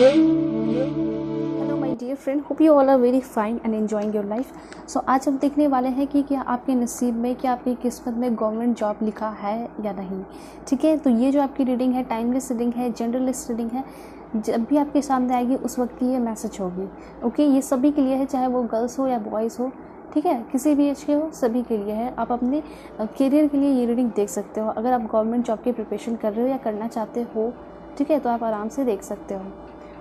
Hello my dear friend, hope you all are very fine and enjoying your life. So आज हम देखने वाले हैं कि क्या आपके नसीब में, क्या आपकी किस्मत में गवर्नमेंट जॉब लिखा है या नहीं। ठीक है, तो ये जो आपकी रीडिंग है टाइमलेस रीडिंग है, जनरलिस्ट रीडिंग है। जब भी आपके सामने आएगी उस वक्त की ये मैसेज होगी। ओके, ये सभी के लिए है, चाहे वो गर्ल्स हो या बॉयज़ हो। ठीक है, किसी भी एज के हो, सभी के लिए है। आप अपने करियर के लिए ये रीडिंग देख सकते हो। अगर आप गवर्नमेंट जॉब की प्रिपरेशन कर रहे हो या करना चाहते हो, ठीक है, तो आप आराम से देख सकते हो।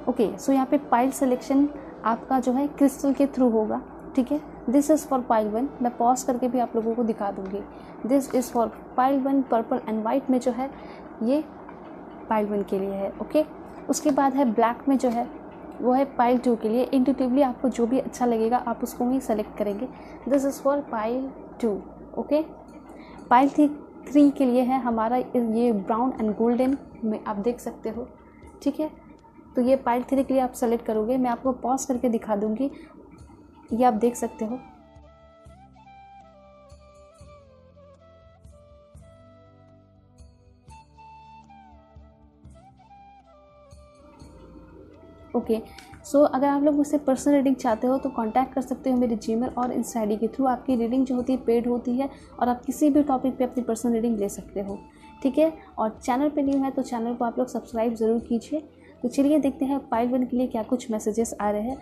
ओके, सो यहाँ पे पाइल सिलेक्शन आपका जो है क्रिस्टल के थ्रू होगा। ठीक है, दिस इज़ फॉर पाइल 1। मैं पॉज करके भी आप लोगों को दिखा दूंगी। This is for pile 1। Purple and white में जो है ये पाइल 1 के लिए है। ओके, उसके बाद है ब्लैक में जो है वो है पाइल 2 के लिए। इंट्यूटिवली आपको जो भी अच्छा लगेगा आप उसको ही सेलेक्ट करेंगे। This is for pile 2। Okay, pile 3 के लिए है हमारा ये ब्राउन एंड गोल्डन में आप देख सकते हो। ठीक है, तो ये पाइल 3 के लिए आप सेलेक्ट करोगे। मैं आपको पॉज करके दिखा दूंगी, ये आप देख सकते हो। ओके, सो अगर आप लोग मुझसे पर्सनल रीडिंग चाहते हो तो कांटेक्ट कर सकते हो मेरे जीमेल और इंस्टा आईडी के थ्रू। आपकी रीडिंग जो होती है पेड होती है और आप किसी भी टॉपिक पे अपनी पर्सनल रीडिंग ले सकते हो। ठीक है, और चैनल पे न्यू है तो चैनल को आप लोग सब्सक्राइब ज़रूर कीजिए। तो चलिए देखते हैं पाइल 1 के लिए क्या कुछ मैसेजेस आ रहे हैं।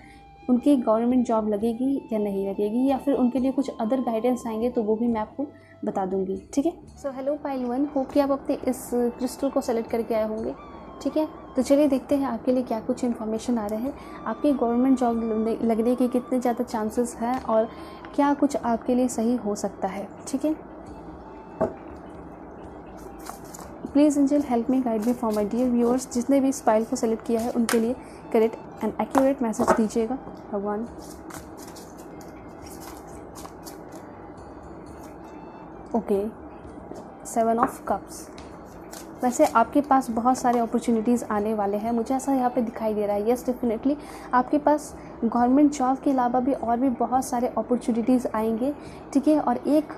उनकी गवर्नमेंट जॉब लगेगी या नहीं लगेगी, या फिर उनके लिए कुछ अदर गाइडेंस आएंगे तो वो भी मैं आपको बता दूंगी। ठीक है, सो हेलो पाइल 1, होप कि आप अपने इस क्रिस्टल को सेलेक्ट करके आए होंगे। ठीक है, तो चलिए देखते हैं आपके लिए क्या कुछ इन्फॉर्मेशन आ रहे हैं। आपकी गवर्नमेंट जॉब लगने के कितने ज़्यादा चांसेस हैं और क्या कुछ आपके लिए सही हो सकता है। ठीक है, please angel help me, guide me for my dear viewers. जिसने भी इस फाइल को सेलेक्ट किया है उनके लिए करेक्ट एंड एक्यूरेट मैसेज दीजिएगा भगवान। Okay, 7 of cups. वैसे आपके पास बहुत सारे अपॉर्चुनिटीज़ आने वाले हैं, मुझे ऐसा यहाँ पे दिखाई दे रहा है। यस, डेफिनेटली आपके पास गवर्नमेंट जॉब के अलावा भी बहुत सारे अपॉर्चुनिटीज़ आएंगे। ठीक है, और एक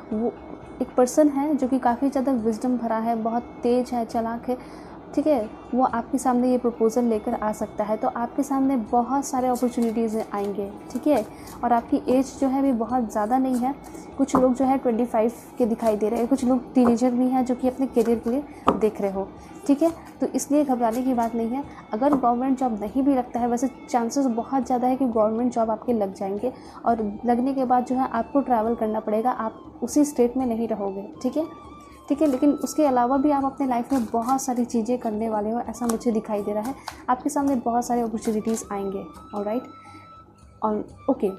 पर्सन है जो कि काफ़ी ज़्यादा विजडम भरा है, बहुत तेज़ है, चालाक है। ठीक है, वो आपके सामने ये प्रपोज़ल लेकर आ सकता है। तो आपके सामने बहुत सारे अपॉर्चुनिटीज़ आएंगे। ठीक है, और आपकी एज जो है अभी बहुत ज़्यादा नहीं है। कुछ लोग जो है 25 के दिखाई दे रहे हैं, कुछ लोग टीनेजर भी हैं जो कि अपने करियर के लिए देख रहे हो। ठीक है, तो इसलिए घबराने की बात नहीं है। अगर गवर्नमेंट जॉब नहीं भी लगता है, वैसे चांसेस बहुत ज़्यादा है कि गवर्नमेंट जॉब आपके लग जाएंगे, और लगने के बाद जो है आपको ट्रैवल करना पड़ेगा, आप उसी स्टेट में नहीं रहोगे। ठीक है, लेकिन उसके अलावा भी आप अपने लाइफ में बहुत सारी चीज़ें करने वाले हो, ऐसा मुझे दिखाई दे रहा है। आपके सामने बहुत सारे अपॉर्चुनिटीज़ आएंगे। ऑलराइट, और ओके,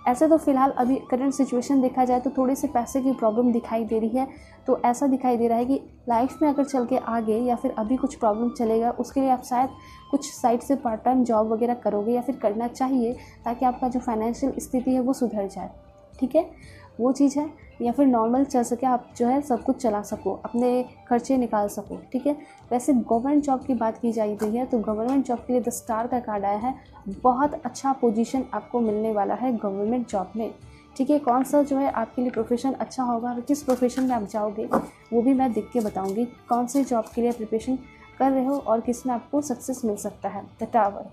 ऐसे तो फ़िलहाल अभी करंट सिचुएशन देखा जाए तो थोड़ी सी पैसे की प्रॉब्लम दिखाई दे रही है। तो ऐसा दिखाई दे रहा है कि लाइफ में अगर चल के आगे या फिर अभी कुछ प्रॉब्लम चलेगा, उसके लिए आप शायद कुछ साइड से पार्ट टाइम जॉब वगैरह करोगे या फिर करना चाहिए, ताकि आपका जो फाइनेंशियल स्थिति है वो सुधर जाए। ठीक है, वो चीज़ है, या फिर नॉर्मल चल सके, आप जो है सब कुछ चला सको, अपने खर्चे निकाल सको। ठीक है, वैसे गवर्नमेंट जॉब की बात की जा रही है तो गवर्नमेंट जॉब के लिए 10 स्टार का कार्ड आया है। बहुत अच्छा पोजीशन आपको मिलने वाला है गवर्नमेंट जॉब में। ठीक है, कौन सा जो है आपके लिए प्रोफेशन अच्छा होगा और किस प्रोफेशन में आप जाओगे वो भी मैं देख के बताऊँगी। कौन से जॉब के लिए प्रिपरेशन कर रहे हो और किस में आपको सक्सेस मिल सकता है। द टावर,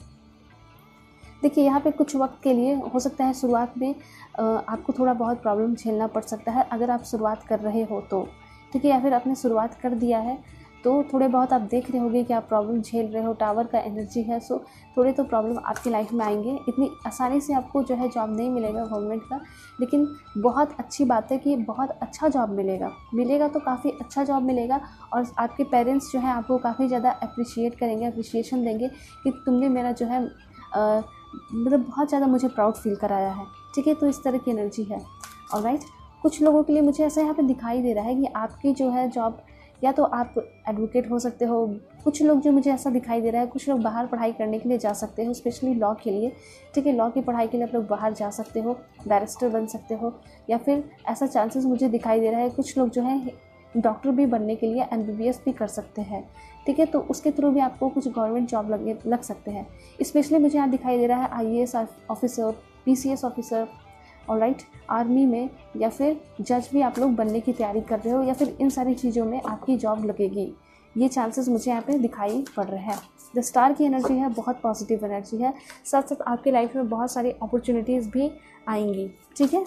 देखिए यहाँ पे कुछ वक्त के लिए हो सकता है शुरुआत में आपको थोड़ा बहुत प्रॉब्लम झेलना पड़ सकता है, अगर आप शुरुआत कर रहे हो तो। ठीक है, या फिर आपने शुरुआत कर दिया है तो थोड़े बहुत आप देख रहे होगे कि आप प्रॉब्लम झेल रहे हो। टावर का एनर्जी है, सो थोड़े तो प्रॉब्लम आपकी लाइफ में आएंगे। इतनी आसानी से आपको जो है जॉब नहीं मिलेगा गवर्नमेंट का, लेकिन बहुत अच्छी बात है कि बहुत अच्छा जॉब मिलेगा तो काफ़ी अच्छा जॉब मिलेगा। और आपके पेरेंट्स जो है आपको काफ़ी ज़्यादा अप्रिशिएट करेंगे, अप्रिशिएशन देंगे कि तुमने मेरा जो है मतलब बहुत ज़्यादा मुझे प्राउड फील कराया है। ठीक है, तो इस तरह की एनर्जी है। ऑलराइट, कुछ लोगों के लिए मुझे ऐसा यहाँ पे दिखाई दे रहा है कि आपकी जो है जॉब, या तो आप एडवोकेट हो सकते हो। कुछ लोग जो मुझे ऐसा दिखाई दे रहा है, कुछ लोग बाहर पढ़ाई करने के लिए जा सकते हो, स्पेशली लॉ के लिए। ठीक है, लॉ की पढ़ाई के लिए आप लोग बाहर जा सकते हो, बैरिस्टर बन सकते हो, या फिर ऐसा चांसेस मुझे दिखाई दे रहा है कुछ लोग जो है डॉक्टर भी बनने के लिए MBBS भी कर सकते हैं। ठीक है, तो उसके थ्रू भी आपको कुछ गवर्नमेंट जॉब लग सकते हैं। स्पेशली मुझे यहाँ दिखाई दे रहा है IAS officer, PCS officer, alright, army में, या फिर जज भी आप लोग बनने की तैयारी कर रहे हो, या फिर इन सारी चीज़ों में आपकी जॉब लगेगी। ये चांसेस मुझे यहाँ पे दिखाई पड़ रहे हैं। द स्टार की एनर्जी है, बहुत पॉजिटिव एनर्जी है, साथ साथ आपके लाइफ में बहुत सारी अपॉर्चुनिटीज़ भी आएंगी। ठीक है,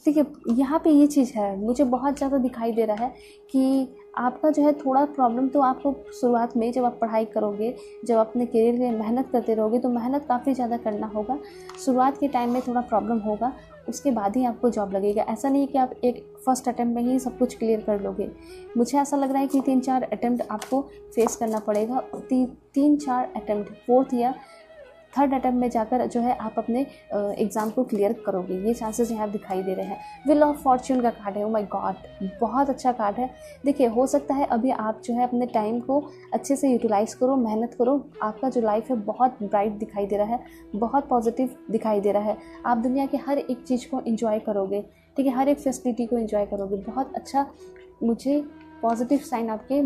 ठीक है। यहाँ पे ये चीज़ है, मुझे बहुत ज़्यादा दिखाई दे रहा है कि आपका जो है थोड़ा प्रॉब्लम तो आपको शुरुआत में जब आप पढ़ाई करोगे, जब अपने करियर के लिए मेहनत करते रहोगे तो मेहनत काफ़ी ज़्यादा करना होगा। शुरुआत के टाइम में थोड़ा प्रॉब्लम होगा, उसके बाद ही आपको जॉब लगेगा। ऐसा नहीं है कि आप एक फर्स्ट अटैम्प्ट में ही सब कुछ क्लियर कर लोगे। मुझे ऐसा लग रहा है कि 3-4 अटैम्प्ट आपको फेस करना पड़ेगा। 3-4 अटैम्प्ट, फोर्थ या थर्ड अटैम्प्ट में जाकर जो है आप अपने एग्ज़ाम को क्लियर करोगे, ये चांसेस यहाँ दिखाई दे रहे हैं। व्हील ऑफ फॉर्च्यून का कार्ड है, ओ माय गॉड, बहुत अच्छा कार्ड है। देखिए, हो सकता है अभी आप जो है अपने टाइम को अच्छे से यूटिलाइज़ करो, मेहनत करो। आपका जो लाइफ है बहुत ब्राइट दिखाई दे रहा है, बहुत पॉजिटिव दिखाई दे रहा है। आप दुनिया के हर एक चीज़ को एंजॉय करोगे, ठीक है, हर एक फैसिलिटी को एंजॉय करोगे। बहुत अच्छा मुझे पॉजिटिव साइन आपके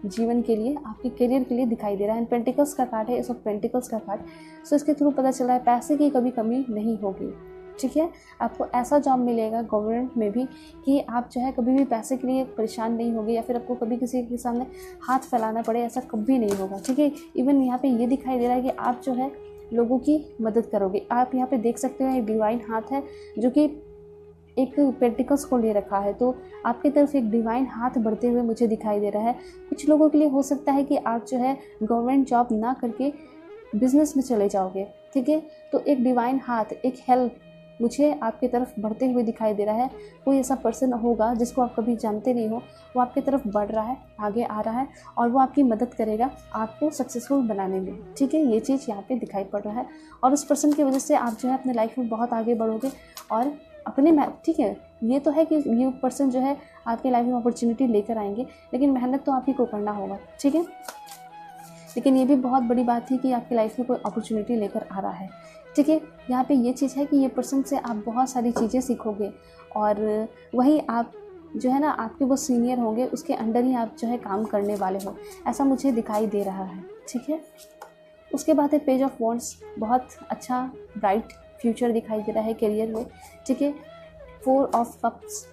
जीवन के लिए, आपके करियर के लिए दिखाई दे रहा है। पेंटिकल्स का कार्ड है, इस वक्त पेंटिकल्स का कार्ड। सो इसके थ्रू पता चला है पैसे की कभी कमी नहीं होगी। ठीक है, आपको ऐसा जॉब मिलेगा गवर्नमेंट में भी कि आप जो है कभी भी पैसे के लिए परेशान नहीं होगी, या फिर आपको कभी किसी के सामने हाथ फैलाना पड़े, ऐसा कभी नहीं होगा। ठीक है, इवन यहाँ पे ये दिखाई दे रहा है कि आप जो है लोगों की मदद करोगे। आप यहाँ पे देख सकते हो एक डिवाइन हाथ है जो कि एक पेंटिकल्स को ले रखा है, तो आपकी तरफ एक डिवाइन हाथ बढ़ते हुए मुझे दिखाई दे रहा है। कुछ लोगों के लिए हो सकता है कि आप जो है गवर्नमेंट जॉब ना करके बिजनेस में चले जाओगे। ठीक है, तो एक डिवाइन हाथ, एक हेल्प मुझे आपकी तरफ बढ़ते हुए दिखाई दे रहा है। कोई ऐसा पर्सन होगा जिसको आप कभी जानते नहीं हो, वो आपकी तरफ बढ़ रहा है, आगे आ रहा है, और वो आपकी मदद करेगा आपको सक्सेसफुल बनाने में। ठीक है, ये चीज़ यहाँ पे दिखाई पड़ रहा है, और उस पर्सन की वजह से आप जो है अपने लाइफ में बहुत आगे बढ़ोगे और अपने ठीक है, ये तो है कि ये पर्सन जो है आपके लाइफ में अपॉर्चुनिटी लेकर आएंगे, लेकिन मेहनत तो आप ही को करना होगा। ठीक है, लेकिन ये भी बहुत बड़ी बात है कि आपकी लाइफ में कोई अपॉर्चुनिटी लेकर आ रहा है। ठीक है, यहाँ पे ये चीज़ है कि ये पर्सन से आप बहुत सारी चीज़ें सीखोगे, और वही आप जो है ना आपके वो सीनियर होंगे, उसके अंडर ही आप जो है काम करने वाले हो, ऐसा मुझे दिखाई दे रहा है। ठीक है, उसके बाद है पेज ऑफ वॉन्ड्स, बहुत अच्छा ब्राइट फ्यूचर दिखाई दे रहा है करियर में। ठीक है, 4 ऑफ कप्स,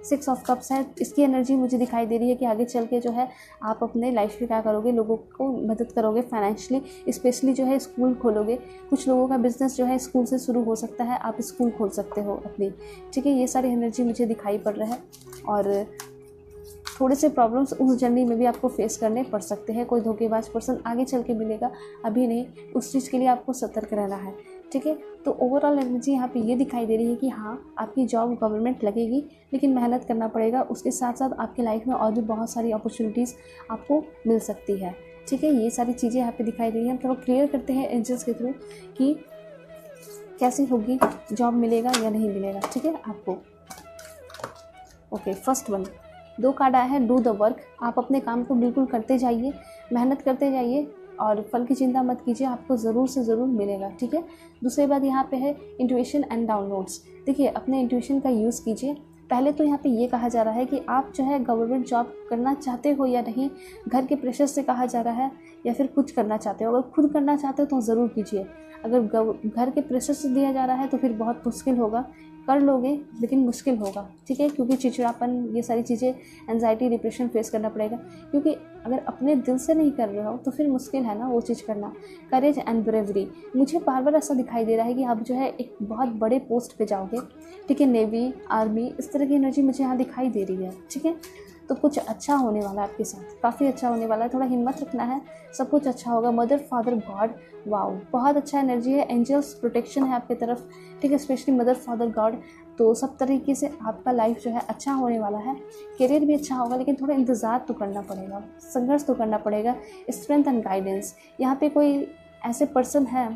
6 ऑफ कप्स है, इसकी एनर्जी मुझे दिखाई दे रही है कि आगे चल के जो है आप अपने लाइफ में क्या करोगे, लोगों को मदद करोगे फाइनेंशियली, स्पेशली जो है स्कूल खोलोगे। कुछ लोगों का बिजनेस जो है स्कूल से शुरू हो सकता है, आप स्कूल खोल सकते हो अपनी। ठीक है, ये सारी एनर्जी मुझे दिखाई पड़ रहा है, और थोड़े से प्रॉब्लम्स उस जर्नी में भी आपको फेस करने पड़ सकते हैं। कोई धोखेबाज पर्सन आगे चल के मिलेगा, अभी नहीं, उस चीज़ के लिए आपको सतर्क रहना है। ठीक है, तो ओवरऑल एनर्जी यहाँ पे ये दिखाई दे रही है कि हाँ, आपकी जॉब गवर्नमेंट लगेगी, लेकिन मेहनत करना पड़ेगा। उसके साथ साथ आपके लाइफ में और भी बहुत सारी अपॉर्चुनिटीज़ आपको मिल सकती है। ठीक है, ये सारी चीज़ें यहाँ पे दिखाई दे रही हैं। हम थोड़ा क्लियर करते हैं एंजल्स के थ्रू कि कैसी होगी, जॉब मिलेगा या नहीं मिलेगा। ठीक है, आपको ओके, फर्स्ट वन, 2 कार्ड आया है, डू द वर्क। आप अपने काम को बिल्कुल करते जाइए, मेहनत करते जाइए, और फल की चिंता मत कीजिए, आपको ज़रूर से ज़रूर मिलेगा। ठीक है, दूसरी बात यहाँ पे है इंट्यूशन एंड डाउनलोड्स। देखिए, अपने इंट्यूशन का यूज़ कीजिए। पहले तो यहाँ पे ये कहा जा रहा है कि आप जो है गवर्नमेंट जॉब करना चाहते हो या नहीं, घर के प्रेशर से कहा जा रहा है, या फिर कुछ करना चाहते हो। अगर खुद करना चाहते हो तो ज़रूर कीजिए। अगर घर के प्रेशर से दिया जा रहा है तो फिर बहुत मुश्किल होगा, कर लोगे लेकिन मुश्किल होगा। ठीक है, क्योंकि चिड़चिड़ापन, ये सारी चीज़ें, एंजाइटी, डिप्रेशन फेस करना पड़ेगा, क्योंकि अगर अपने दिल से नहीं कर रहे हो तो फिर मुश्किल है ना वो चीज़ करना। करेज एंड ब्रेवरी, मुझे बार बार ऐसा दिखाई दे रहा है कि आप जो है एक बहुत बड़े पोस्ट पे जाओगे। ठीक है, नेवी, आर्मी, इस तरह की एनर्जी मुझे यहाँ दिखाई दे रही है। ठीक है, तो कुछ अच्छा होने वाला है आपके साथ, काफ़ी अच्छा होने वाला है, थोड़ा हिम्मत रखना है, सब कुछ अच्छा होगा। मदर, फादर, गॉड, वाओ, बहुत अच्छा एनर्जी है, एंजल्स प्रोटेक्शन है आपकी तरफ। ठीक है, स्पेशली मदर, फादर, गॉड, तो सब तरीके से आपका लाइफ जो है अच्छा होने वाला है। करियर भी अच्छा होगा, लेकिन थोड़ा इंतज़ार तो करना पड़ेगा, संघर्ष तो करना पड़ेगा। स्ट्रेंथ एंड गाइडेंस, यहाँ पे कोई ऐसे पर्सन है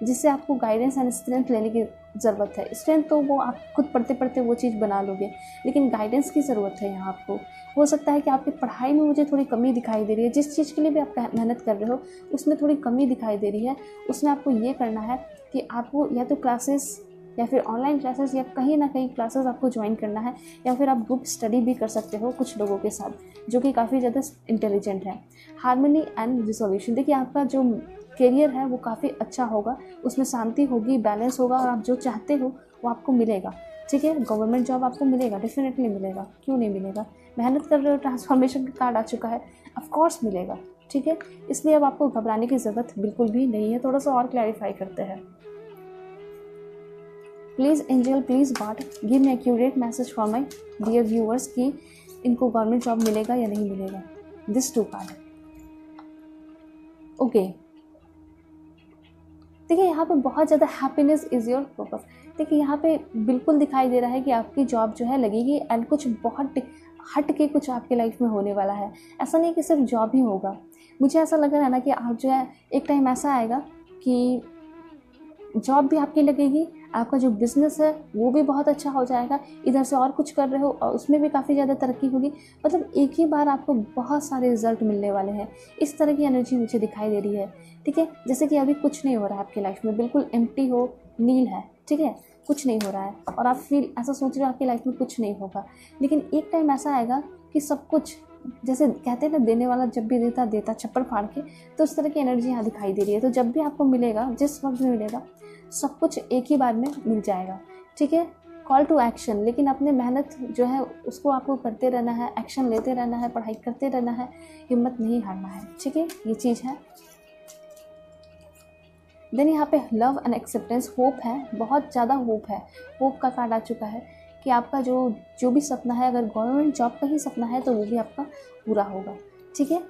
जिससे आपको गाइडेंस एंड स्ट्रेंथ लेने की ज़रूरत है। स्ट्रेंथ तो वो आप खुद पढ़ते पढ़ते वो चीज़ बना लोगे, लेकिन गाइडेंस की ज़रूरत है यहाँ आपको। हो सकता है कि आपकी पढ़ाई में मुझे थोड़ी कमी दिखाई दे रही है, जिस चीज़ के लिए भी आप मेहनत कर रहे हो उसमें थोड़ी कमी दिखाई दे रही है। उसमें आपको ये करना है कि आपको या तो क्लासेस या फिर ऑनलाइन क्लासेस या कहीं ना कहीं क्लासेस आपको ज्वाइन करना है, या फिर आप ग्रुप स्टडी भी कर सकते हो कुछ लोगों के साथ जो कि काफ़ी ज़्यादा इंटेलिजेंट है। हार्मनी एंड रिजोल्यूशन, देखिए आपका जो करियर है वो काफ़ी अच्छा होगा, उसमें शांति होगी, बैलेंस होगा, और आप जो चाहते हो वो आपको मिलेगा। ठीक है, गवर्नमेंट जॉब आपको मिलेगा, डेफिनेटली मिलेगा, क्यों नहीं मिलेगा। मेहनत कर रहे हो, ट्रांसफॉर्मेशन का कार्ड आ चुका है, ऑफ कोर्स मिलेगा। ठीक है, इसलिए अब आपको घबराने की ज़रूरत बिल्कुल भी नहीं है। थोड़ा सा और क्लैरिफाई करते हैं। Please angel, please God, give me accurate message for my dear viewers कि इनको गवर्नमेंट जॉब मिलेगा या नहीं मिलेगा। This 2 card. ओके, देखिए यहाँ पे बहुत ज़्यादा हैप्पीनेस इज़ योर पर्पस। देखिए यहाँ पे बिल्कुल दिखाई दे रहा है कि आपकी जॉब जो है लगेगी एंड कुछ बहुत हट के कुछ आपके लाइफ में होने वाला है। ऐसा नहीं कि सिर्फ जॉब ही होगा। मुझे ऐसा लग रहा है ना कि आप जो है एक टाइम ऐसा आएगा कि जॉब भी आपकी लगेगी, आपका जो बिज़नेस है वो भी बहुत अच्छा हो जाएगा, इधर से और कुछ कर रहे हो और उसमें भी काफ़ी ज़्यादा तरक्की होगी। मतलब एक ही बार आपको बहुत सारे रिजल्ट मिलने वाले हैं। इस तरह की एनर्जी मुझे दिखाई दे रही है। ठीक है, जैसे कि अभी कुछ नहीं हो रहा है आपकी लाइफ में, बिल्कुल एम्प्टी हो, नील है। ठीक है, कुछ नहीं हो रहा है और आप फील ऐसा सोच रहे हो आपकी लाइफ में कुछ नहीं होगा, लेकिन एक टाइम ऐसा आएगा कि सब कुछ, जैसे कहते हैं ना, देने वाला जब भी देता देता छप्पर फाड़ के, तो उस तरह की एनर्जी यहाँ दिखाई दे रही है। तो जब भी आपको मिलेगा, जिस वक्त में मिलेगा, सब कुछ एक ही बार में मिल जाएगा। ठीक है, कॉल टू एक्शन, लेकिन अपने मेहनत जो है उसको आपको करते रहना है, एक्शन लेते रहना है, पढ़ाई करते रहना है, हिम्मत नहीं हारना है। ठीक है, ये चीज़ है। देन यहाँ पे लव एंड एक्सेप्टेंस, होप है, बहुत ज़्यादा होप है। होप का कार्ड आ चुका है कि आपका जो भी सपना है, अगर गवर्नमेंट जॉब का ही सपना है तो वो भी आपका पूरा होगा। ठीक है,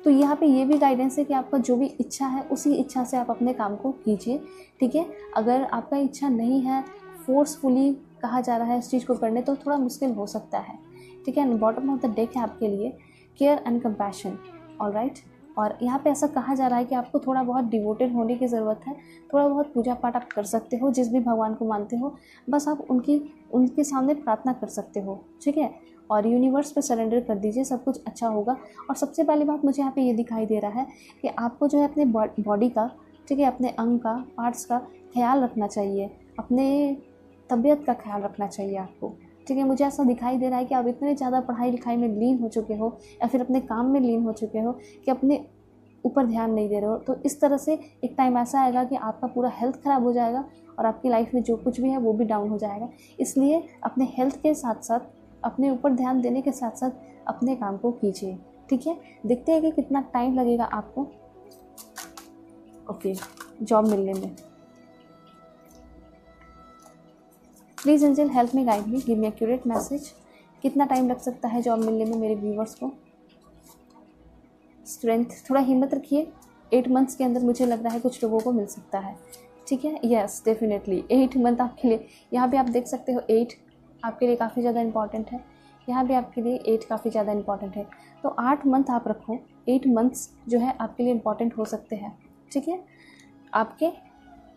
तो यहाँ पे ये भी गाइडेंस है कि आपका जो भी इच्छा है उसी इच्छा से आप अपने काम को कीजिए। ठीक है, अगर आपका इच्छा नहीं है, फोर्सफुली कहा जा रहा है इस चीज़ को करने, तो थोड़ा मुश्किल हो सकता है। ठीक है, बॉटम ऑफ द डेक है आपके लिए केयर एंड कंपैशन। ऑलराइट, और यहाँ पे ऐसा कहा जा रहा है कि आपको थोड़ा बहुत डिवोटेड होने की ज़रूरत है। थोड़ा बहुत पूजा पाठ आप कर सकते हो, जिस भी भगवान को मानते हो, बस आप उनके सामने प्रार्थना कर सकते हो। ठीक है, और यूनिवर्स पे सरेंडर कर दीजिए, सब कुछ अच्छा होगा। और सबसे पहली बात मुझे यहाँ पे ये दिखाई दे रहा है कि आपको जो है अपने बॉडी का, ठीक है, अपने अंग का, पार्ट्स का ख्याल रखना चाहिए, अपने तबीयत का ख्याल रखना चाहिए आपको। ठीक है, मुझे ऐसा दिखाई दे रहा है कि आप इतने ज़्यादा पढ़ाई लिखाई में लीन हो चुके हो या फिर अपने काम में लीन हो चुके हो कि अपने ऊपर ध्यान नहीं दे रहे हो। तो इस तरह से एक टाइम ऐसा आएगा कि आपका पूरा हेल्थ ख़राब हो जाएगा और आपकी लाइफ में जो कुछ भी है वो भी डाउन हो जाएगा। इसलिए अपने हेल्थ के साथ साथ, अपने ऊपर ध्यान देने के साथ साथ अपने काम को कीजिए। ठीक है, देखते हैं कि कितना टाइम लगेगा आपको जॉब मिलने में। Please angel help me, guide me, give me accurate message. कितना टाइम लग सकता है जॉब मिलने में मेरे व्यूवर्स को। स्ट्रेंथ, थोड़ा हिम्मत रखिए। 8 मंथ्स के अंदर मुझे लग रहा है कुछ लोगों को मिल सकता है। ठीक है, यस डेफिनेटली 8 मंथ आपके लिए, यहाँ पे आप देख सकते हो 8 आपके लिए काफ़ी ज़्यादा इंपॉर्टेंट है। यहाँ भी आपके लिए 8 काफ़ी ज़्यादा इंपॉर्टेंट है। तो 8 मंथ आप रखो, 8 मंथ्स जो है आपके लिए इंपॉर्टेंट हो सकते हैं। ठीक है, आपके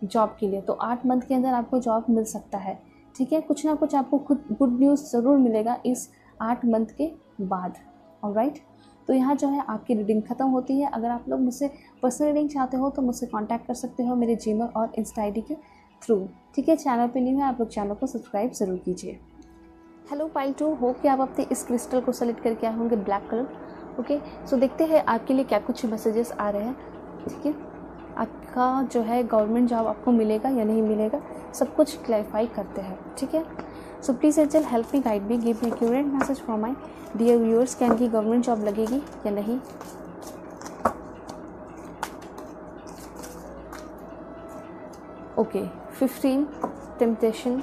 जॉब के लिए। तो 8 मंथ के अंदर आपको जॉब मिल सकता है। ठीक है, कुछ ना कुछ आपको खुद गुड न्यूज़ ज़रूर मिलेगा इस 8 मंथ के बाद। ऑलराइट, तो यहाँ जो है आपकी रीडिंग ख़त्म होती है। अगर आप लोग मुझसे पर्सनल रीडिंग चाहते हो तो मुझसे कांटेक्ट कर सकते हो मेरे जीमेल और इंस्टा आईडी के थ्रू। ठीक है, चैनल पे न्यू है, आप लोग चैनल को सब्सक्राइब ज़रूर कीजिए। हेलो पाइल 2, होप कि आप अपने इस क्रिस्टल को सेलेक्ट करके आए होंगे ब्लैक कलर। ओके, सो देखते हैं आपके लिए क्या कुछ मैसेजेस आ रहे हैं। ठीक है, आपका जो है गवर्नमेंट जॉब आपको मिलेगा या नहीं मिलेगा, सब कुछ क्लैरिफाई करते हैं। ठीक है, so please angel help me, guide me, give me accurate message for my dear viewers, क्या इनकी गवर्नमेंट जॉब लगेगी या नहीं। ओके, 15 टेम्पटेशन,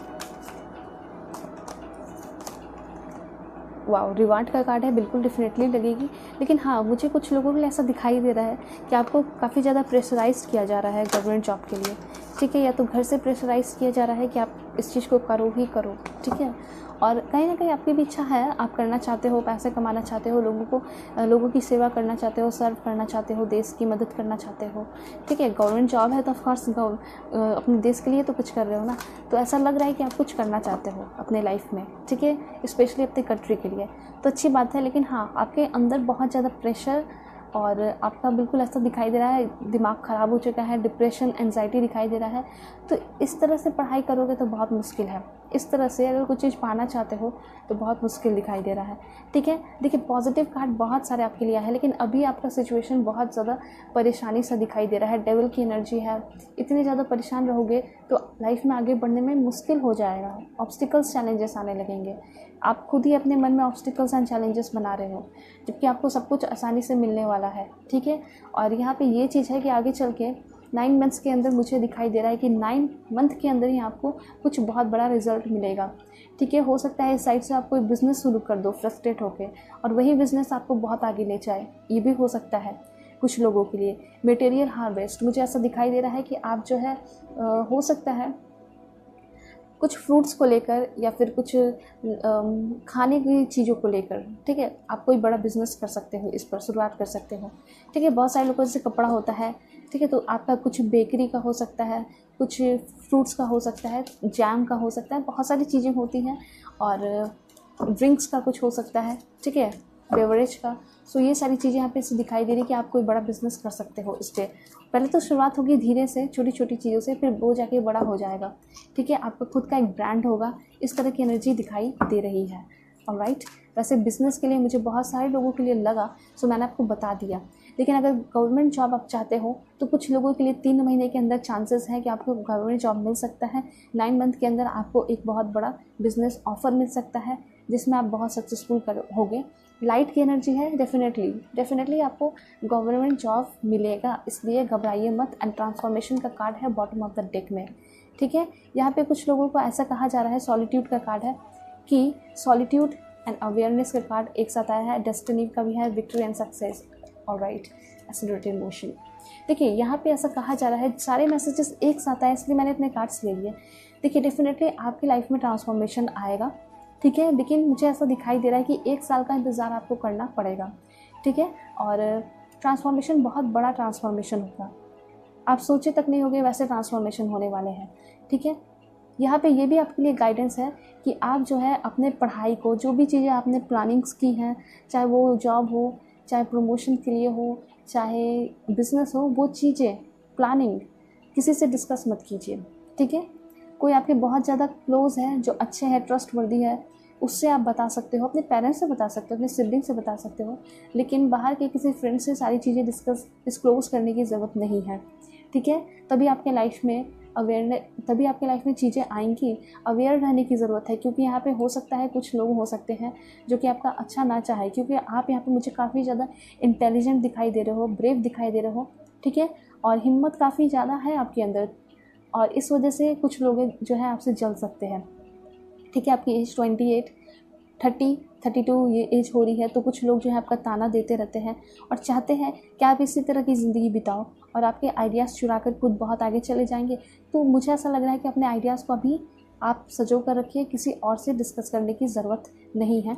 वाओ, रिवार्ड का कार्ड है, बिल्कुल डेफिनेटली लगेगी। लेकिन हाँ, मुझे कुछ लोगों के लिए ऐसा दिखाई दे रहा है कि आपको काफ़ी ज़्यादा प्रेशराइज किया जा रहा है गवर्नमेंट जॉब के लिए। ठीक है, या तो घर से प्रेशराइज किया जा रहा है कि आप इस चीज़ को करो ही करो। ठीक है, और कहीं ना कहीं आपकी भी इच्छा है, आप करना चाहते हो, पैसे कमाना चाहते हो, लोगों की सेवा करना चाहते हो, सर्व करना चाहते हो, देश की मदद करना चाहते हो। ठीक है, गवर्नमेंट जॉब है तो ऑफकोर्स अपने देश के लिए तो कुछ कर रहे हो ना, तो ऐसा लग रहा है कि आप कुछ करना चाहते हो अपने लाइफ में। ठीक है, स्पेशली अपने कंट्री के लिए, तो अच्छी बात है। लेकिन हाँ, आपके अंदर बहुत ज़्यादा प्रेशर और आपका बिल्कुल ऐसा दिखाई दे रहा है, दिमाग ख़राब हो चुका है, डिप्रेशन, एंजाइटी दिखाई दे रहा है। तो इस तरह से पढ़ाई करोगे तो बहुत मुश्किल है। इस तरह से अगर कुछ चीज़ पाना चाहते हो तो बहुत मुश्किल दिखाई दे रहा है। ठीक है, देखिए पॉजिटिव कार्ड बहुत सारे आपके लिए है, लेकिन अभी आपका सिचुएशन बहुत ज़्यादा परेशानी सा दिखाई दे रहा है। डेविल की एनर्जी है, इतने ज़्यादा परेशान रहोगे तो लाइफ में आगे बढ़ने में मुश्किल हो जाएगा। ऑब्स्टिकल्स, चैलेंजेस आने लगेंगे। आप खुद ही अपने मन में ऑब्स्टिकल्स एंड चैलेंजेस बना रहे हो, जबकि आपको सब कुछ आसानी से मिलने वाला है। ठीक है, और यहाँ पे ये चीज़ है कि आगे चल के 9 मंथ्स के अंदर मुझे दिखाई दे रहा है कि 9 मंथ के अंदर ही आपको कुछ बहुत बड़ा रिजल्ट मिलेगा। ठीक है, हो सकता है इस साइड से आप कोई बिज़नेस शुरू कर दो फ्रस्ट्रेट होके, और वही बिज़नेस आपको बहुत आगे ले जाए, ये भी हो सकता है कुछ लोगों के लिए। मटेरियल हार्वेस्ट, मुझे ऐसा दिखाई दे रहा है कि आप जो है हो सकता है कुछ फ्रूट्स को लेकर या फिर कुछ खाने की चीज़ों को लेकर, ठीक है, आप कोई बड़ा बिजनेस कर सकते हो, इस पर शुरुआत कर सकते हो। ठीक है, बहुत सारे लोगों जैसे कपड़ा होता है, ठीक है, तो आपका कुछ बेकरी का हो सकता है, कुछ फ्रूट्स का हो सकता है, जैम का हो सकता है, बहुत सारी चीज़ें होती हैं, और ड्रिंक्स का कुछ हो सकता है, ठीक है, बेवरेज का। सो ये सारी चीज़ें यहाँ पे इससे दिखाई दे रही कि आप कोई बड़ा बिजनेस कर सकते हो इस पर। पहले तो शुरुआत होगी धीरे से, छोटी छोटी चीज़ों से, फिर वो जाके बड़ा हो जाएगा। ठीक है, आपका खुद का एक ब्रांड होगा, इस तरह की एनर्जी दिखाई दे रही है। ऑलराइट, वैसे बिज़नेस के लिए मुझे बहुत सारे लोगों के लिए लगा, सो मैंने आपको बता दिया। लेकिन अगर गवर्नमेंट जॉब आप चाहते हो तो कुछ लोगों के लिए 3 महीने के अंदर चांसेस हैं कि आपको गवर्नमेंट जॉब मिल सकता है। 9 मंथ के अंदर आपको एक बहुत बड़ा बिजनेस ऑफर मिल सकता है, जिसमें आप बहुत सक्सेसफुल होगे। लाइट की एनर्जी है, डेफिनेटली आपको गवर्नमेंट जॉब मिलेगा, इसलिए घबराइए मत। एंड ट्रांसफॉर्मेशन का कार्ड है बॉटम ऑफ द डेक में। ठीक है, यहाँ पे कुछ लोगों को ऐसा कहा जा रहा है, सॉलिट्यूड का कार्ड है कि सॉलिट्यूड एंड अवेयरनेस का कार्ड एक साथ आया है, डेस्टिनी का भी है, victory and success. Alright, accelerated motion. देखिए यहाँ पे ऐसा कहा जा रहा है, सारे मैसेजेस एक साथ आए इसलिए मैंने इतने कार्ड्स ले लिए। देखिए डेफिनेटली आपकी लाइफ में ट्रांसफॉर्मेशन आएगा, ठीक है, लेकिन मुझे ऐसा दिखाई दे रहा है कि 1 साल का इंतज़ार आपको करना पड़ेगा। ठीक है, और ट्रांसफॉर्मेशन बहुत बड़ा ट्रांसफॉर्मेशन होगा, आप सोचे तक नहीं होगे वैसे ट्रांसफॉर्मेशन होने वाले हैं। ठीक है, यहाँ पे ये भी आपके लिए गाइडेंस है कि आप जो है अपने पढ़ाई को, जो भी चीज़ें आपने प्लानिंग्स की हैं, चाहे वो जॉब हो, चाहे प्रमोशन के लिए हो, चाहे बिजनेस हो, वो चीज़ें प्लानिंग किसी से डिस्कस मत कीजिए। ठीक है, कोई आपके बहुत ज़्यादा क्लोज़ है, जो अच्छे हैं, ट्रस्टवर्दी है, उससे आप बता सकते हो, अपने पेरेंट्स से बता सकते हो, अपने सिबलिंग से बता सकते हो, लेकिन बाहर के किसी फ्रेंड से सारी चीज़ें डिस्क्लोज़ करने की ज़रूरत नहीं है। ठीक है, तभी आपके लाइफ में चीज़ें आएंगी। अवेयर रहने की ज़रूरत है, क्योंकि यहाँ पे हो सकता है कुछ लोग हो सकते हैं जो कि आपका अच्छा ना चाहे, क्योंकि आप यहाँ पे मुझे काफ़ी ज़्यादा इंटेलिजेंट दिखाई दे रहे हो, ब्रेव दिखाई दे रहे हो। ठीक है, और हिम्मत काफ़ी ज़्यादा है आपके अंदर, और इस वजह से कुछ लोग जो है आपसे जल सकते हैं। ठीक है, आपकी एज 28, 30, 32 ये एज हो रही है, तो कुछ लोग जो है आपका ताना देते रहते हैं और चाहते हैं कि आप इसी तरह की ज़िंदगी बिताओ, और आपके आइडियाज़ चुरा कर खुद बहुत आगे चले जाएंगे। तो मुझे ऐसा लग रहा है कि अपने आइडियाज़ को अभी आप सजो कर रखिए, किसी और से डिस्कस करने की ज़रूरत नहीं है।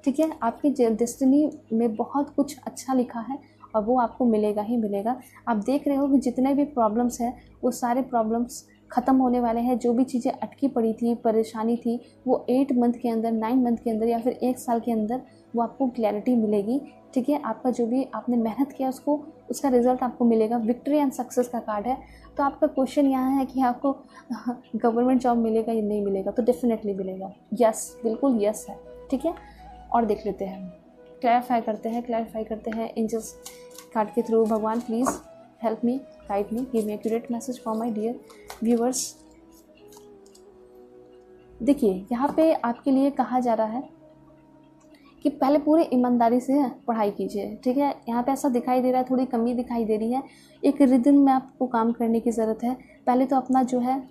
ठीक है, आपकी डेस्टिनी में बहुत कुछ अच्छा लिखा है और वो आपको मिलेगा ही मिलेगा। आप देख रहे हो कि जितने भी प्रॉब्लम्स हैं वो सारे प्रॉब्लम्स ख़त्म होने वाले हैं। जो भी चीज़ें अटकी पड़ी थी, परेशानी थी, वो 8 मंथ के अंदर, 9 मंथ के अंदर या फिर 1 साल के अंदर वो आपको क्लैरिटी मिलेगी। ठीक है, आपका जो भी आपने मेहनत किया उसका रिज़ल्ट आपको मिलेगा। विक्ट्री एंड सक्सेस का कार्ड है। तो आपका क्वेश्चन यहाँ है कि आपको गवर्नमेंट जॉब मिलेगा या नहीं मिलेगा, तो डेफिनेटली मिलेगा। यस, बिल्कुल यस है। ठीक है, और देख लेते हैं, क्लैरिफाई करते हैं एंजल्स कार्ड के थ्रू। भगवान please help me, guide me, give me accurate message for my dear viewers. देखिए यहाँ पे आपके लिए कहा जा रहा है कि पहले पूरे ईमानदारी से पढ़ाई कीजिए। ठीक है, यहाँ पे ऐसा दिखाई दे रहा है, थोड़ी कमी दिखाई दे रही है, एक रिदम में आपको काम करने की ज़रूरत है। पहले तो अपना जो है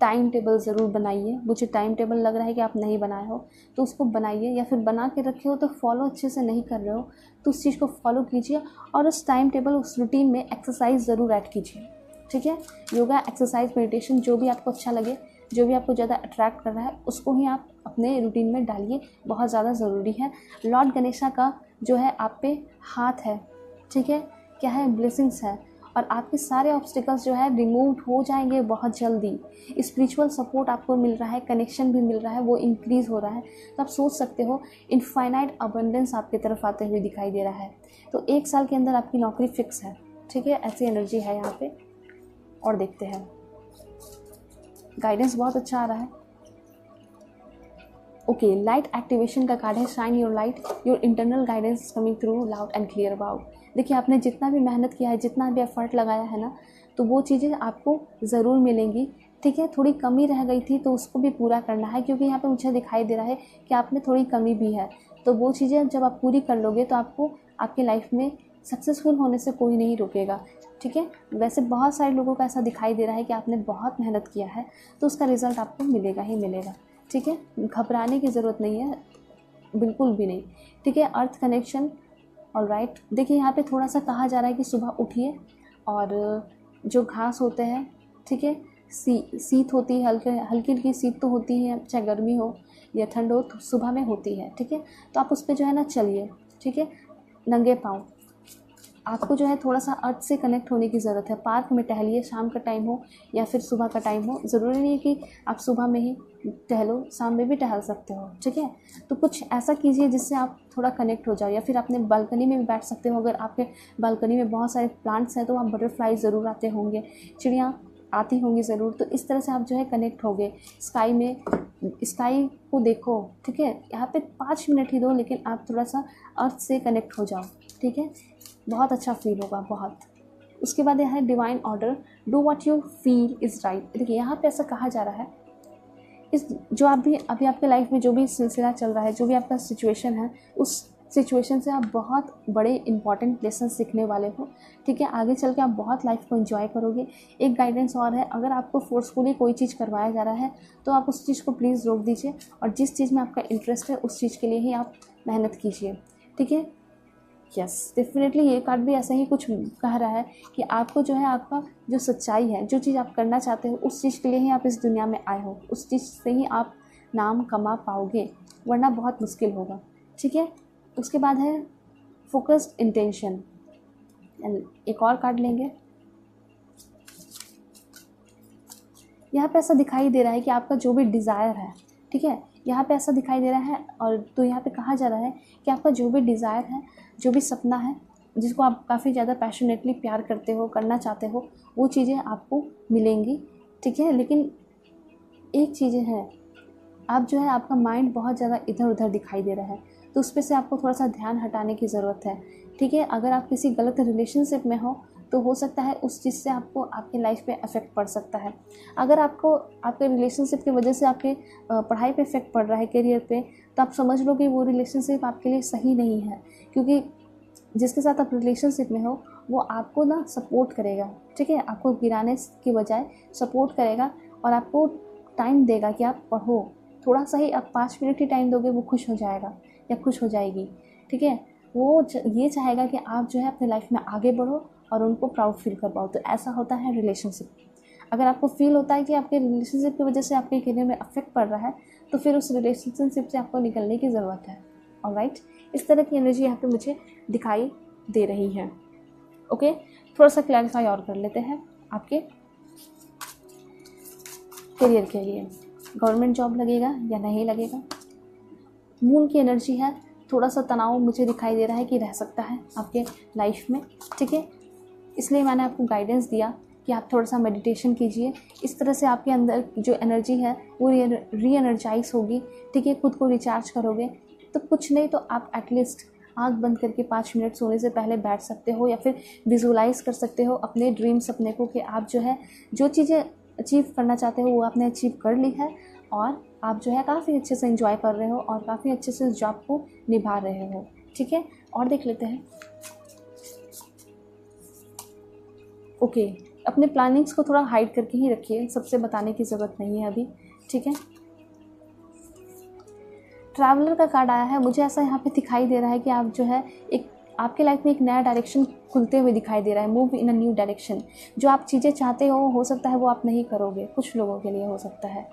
टाइम टेबल ज़रूर बनाइए। मुझे टाइम टेबल लग रहा है कि आप नहीं बनाए हो, तो उसको बनाइए, या फिर बना के रखे हो तो फॉलो अच्छे से नहीं कर रहे हो तो उस चीज़ को फॉलो कीजिए, और उस टाइम टेबल, उस रूटीन में एक्सरसाइज ज़रूर ऐड कीजिए। ठीक है, योगा, एक्सरसाइज, मेडिटेशन, जो भी आपको अच्छा लगे, जो भी आपको ज़्यादा अट्रैक्ट कर रहा है, उसको ही आप अपने रूटीन में डालिए, बहुत ज़्यादा ज़रूरी है। लॉर्ड गणेशा का जो है आप पे हाथ है। ठीक है, क्या है, ब्लेसिंग्स है, और आपके सारे ऑब्स्टिकल्स जो है रिमूव हो जाएंगे बहुत जल्दी। स्पिरिचुअल सपोर्ट आपको मिल रहा है, कनेक्शन भी मिल रहा है, वो इंक्रीज़ हो रहा है। तो आप सोच सकते हो इनफाइनाइट अबंडेंस आपकी तरफ आते हुए दिखाई दे रहा है। तो 1 साल के अंदर आपकी नौकरी फिक्स है। ठीक है, ऐसी एनर्जी है यहाँ पे। और देखते हैं, गाइडेंस बहुत अच्छा आ रहा है। ओके, लाइट एक्टिवेशन का कार्ड है, shine your light, your internal guidance is coming through loud and clear about. देखिए आपने जितना भी मेहनत किया है, जितना भी एफर्ट लगाया है ना, तो वो चीज़ें आपको ज़रूर मिलेंगी। ठीक है, थोड़ी कमी रह गई थी तो उसको भी पूरा करना है, क्योंकि यहाँ पे मुझे दिखाई दे रहा है कि आप में थोड़ी कमी भी है। तो वो चीज़ें जब आप पूरी कर लोगे तो आपको आपके लाइफ में सक्सेसफुल होने से कोई नहीं रोकेगा। ठीक है, वैसे बहुत सारे लोगों का ऐसा दिखाई दे रहा है कि आपने बहुत मेहनत किया है तो उसका रिज़ल्ट आपको मिलेगा ही मिलेगा। ठीक है, घबराने की ज़रूरत नहीं है, बिल्कुल भी नहीं। ठीक है, अर्थ कनेक्शन, ऑलराइट। देखिए यहाँ पे थोड़ा सा कहा जा रहा है कि सुबह उठिए और जो घास होते हैं, ठीक है, शीत होती है, हल्की हल्की शीत तो होती है, चाहे गर्मी हो या ठंड हो, तो सुबह में होती है। ठीक है, तो आप उस पर जो है ना चलिए। ठीक है, नंगे पाँव। आपको जो है थोड़ा सा अर्थ से कनेक्ट होने की ज़रूरत है। पार्क में टहलिए, शाम का टाइम हो या फिर सुबह का टाइम हो, ज़रूरी नहीं है कि आप सुबह में ही टहलो, शाम में भी टहल सकते हो। ठीक है, तो कुछ ऐसा कीजिए जिससे आप थोड़ा कनेक्ट हो जाओ, या फिर अपने बालकनी में भी बैठ सकते हो। अगर आपके बालकनी में बहुत सारे प्लांट्स हैं तो वहाँ बटरफ्लाई ज़रूर आते होंगे, चिड़िया आती होंगी ज़रूर। तो इस तरह से आप जो है कनेक्ट होगे स्काई में, स्काई को देखो। ठीक है, यहाँ पे 5 मिनट ही दो, लेकिन आप थोड़ा सा अर्थ से कनेक्ट हो जाओ। ठीक है, बहुत अच्छा फील होगा, बहुत। उसके बाद यह है divine order, do what you feel is right. देखिए यहाँ पे ऐसा कहा जा रहा है, इस जो आप भी अभी आपके लाइफ में जो भी सिलसिला चल रहा है, जो भी आपका सिचुएशन है, उस सिचुएशन से आप बहुत बड़े इंपॉर्टेंट लेसन सीखने वाले हो। ठीक है, आगे चल के आप बहुत लाइफ को एंजॉय करोगे। एक गाइडेंस और है, अगर आपको फोर्सफुली कोई चीज़ करवाया जा रहा है तो आप उस चीज़ को प्लीज़ रोक दीजिए, और जिस चीज़ में आपका इंटरेस्ट है उस चीज़ के लिए ही आप मेहनत कीजिए। ठीक है, यस, डेफिनेटली ये कार्ड भी ऐसा ही कुछ कह रहा है कि आपको जो है, आपका जो सच्चाई है, जो चीज़ आप करना चाहते हो, उस चीज़ के लिए ही आप इस दुनिया में आए हो, उस चीज़ से ही आप नाम कमा पाओगे, वरना बहुत मुश्किल होगा। ठीक है, उसके बाद है फोकस्ड इंटेंशन। एक और कार्ड लेंगे। यहाँ पे ऐसा दिखाई दे रहा है कि आपका जो भी डिज़ायर है, ठीक है, यहाँ पे ऐसा दिखाई दे रहा है, और तो यहाँ पे कहा जा रहा है कि आपका जो भी डिज़ायर है, जो भी सपना है, जिसको आप काफ़ी ज़्यादा पैशनेटली प्यार करते हो, करना चाहते हो, वो चीज़ें आपको मिलेंगी। ठीक है, लेकिन एक चीज़ें हैं, आप जो है, आपका माइंड बहुत ज़्यादा इधर उधर दिखाई दे रहा है, तो उस पर से आपको थोड़ा सा ध्यान हटाने की ज़रूरत है। ठीक है, अगर आप किसी गलत रिलेशनशिप में हो तो हो सकता है उस चीज़ से आपको आपके लाइफ पे इफ़ेक्ट पड़ सकता है। अगर आपको आपके रिलेशनशिप की वजह से आपके पढ़ाई पे इफ़ेक्ट पड़ रहा है, करियर पे, तो आप समझ लो कि वो रिलेशनशिप आपके लिए सही नहीं है, क्योंकि जिसके साथ आप रिलेशनशिप में हो वो आपको ना सपोर्ट करेगा। ठीक है, आपको गिराने की बजाय सपोर्ट करेगा और आपको टाइम देगा कि आप पढ़ो। थोड़ा सा ही आप 5 मिनट ही टाइम दोगे, वो खुश हो जाएगा या खुश हो जाएगी। ठीक है, वो ये चाहेगा कि आप जो है अपने लाइफ में आगे बढ़ो और उनको प्राउड फील कर पाओ। तो ऐसा होता है रिलेशनशिप। अगर आपको फील होता है कि आपके रिलेशनशिप की वजह से आपके करियर में अफेक्ट पड़ रहा है, तो फिर उस रिलेशनशिप से आपको निकलने की ज़रूरत है। ऑलराइट, इस तरह की एनर्जी यहाँ पे मुझे दिखाई दे रही है। ओके, थोड़ा सा क्लैरिफाई और कर लेते हैं आपके करियर के लिए। गवर्नमेंट जॉब लगेगा या नहीं लगेगा? मून की एनर्जी है, थोड़ा सा तनाव मुझे दिखाई दे रहा है कि रह सकता है आपके लाइफ में। ठीक है, इसलिए मैंने आपको गाइडेंस दिया कि आप थोड़ा सा मेडिटेशन कीजिए। इस तरह से आपके अंदर जो एनर्जी है वो री एनर्जाइज होगी। ठीक है, खुद को रिचार्ज करोगे। तो कुछ नहीं तो आप एटलीस्ट आँख बंद करके 5 मिनट सोने से पहले बैठ सकते हो, या फिर विजुलाइज कर सकते हो अपने ड्रीम सपने को, कि आप जो है जो चीज़ें अचीव करना चाहते हो वो आपने अचीव कर ली है, और आप जो है काफ़ी अच्छे से एंजॉय कर रहे हो और काफ़ी अच्छे से उस जॉब को निभा रहे हो। ठीक है, और देख लेते हैं। ओके, अपने प्लानिंग्स को थोड़ा हाइड करके ही रखिए, सबसे बताने की ज़रूरत नहीं है अभी। ठीक है, ट्रैवलर का कार्ड आया है। मुझे ऐसा यहाँ पे दिखाई दे रहा है कि आप जो है एक आपके लाइफ में एक नया डायरेक्शन खुलते हुए दिखाई दे रहा है। Move in a new direction. जो आप चीज़ें चाहते हो सकता है वो आप नहीं करोगे, कुछ लोगों के लिए हो सकता है।